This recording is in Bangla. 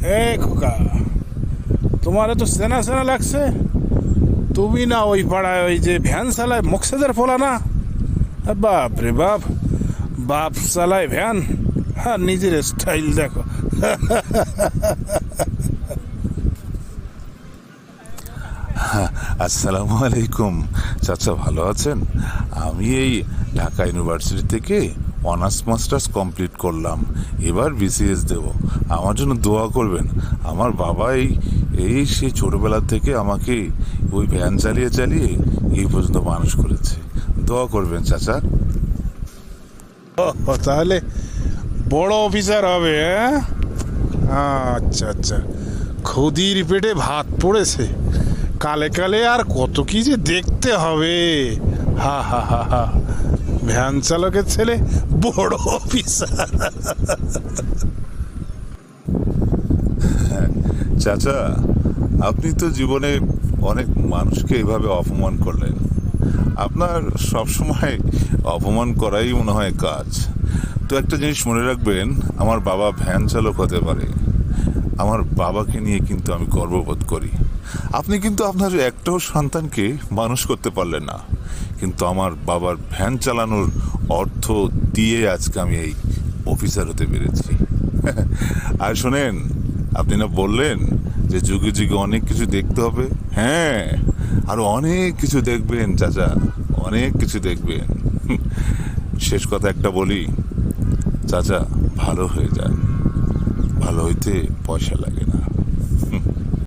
এ খোকা, তোমার তো চেনা চেনা লাগছে। তুমি না ওই পাড়ায় ওই যে ভ্যান চালায় মুকসেদের ফোলা না? বাপ রে বাপ, বাপ চালায় ভ্যান আর নিজের স্টাইল দেখো। আসসালামু আলাইকুম চাচা, ভালো আছেন? আমি এই ঢাকা ইউনিভার্সিটি থেকে অনার্স মাস্টার্স কমপ্লিট করলাম, এবার বিসিএস দেব। আমার জন্য দোয়া করবেন। আমার বাবা এই সে ছোটবেলা থেকে আমাকে ওই ভ্যান চালিয়ে চালিয়ে এই পর্যন্ত মানুষ করেছে। দোয়া করবেন চাচা। ও, তাহলে বড় অফিসার হবে, হ্যাঁ? আচ্ছা আচ্ছা, খুদির পেটে ভাত পড়েছে। কালে কালে আর কত কি যে দেখতে হবে। হা হা হা হা, ভ্যান চালকের ছেলে বড় অফিসার। চাচা, আপনি তো জীবনে অনেক মানুষকে এভাবে অপমান করলেন। আপনার সবসময় অপমান করাই মনে হয় কাজ। তো একটা জিনিস মনে রাখবেন, আমার বাবা ভ্যান চালক হতে পারে, আমার বাবাকে নিয়ে কিন্তু আমি গর্ববোধ করি। আপনি কিন্তু আপনার একটাও সন্তানকে মানুষ করতে পারলেন না, কিন্তু আমার বাবার ভ্যান চালানোর অর্থ দিয়ে আজকে আমি এই অফিসার হতে পেরেছি। আর শোনেন, আপনি না বললেন যে যুগে যুগে অনেক কিছু দেখতে হবে? হ্যাঁ, আরো অনেক কিছু দেখবেন চাচা, অনেক কিছু দেখবেন। শেষ কথা একটা বলি চাচা, ভালো হয়ে যান। ভালো হইতে পয়সা লাগে না।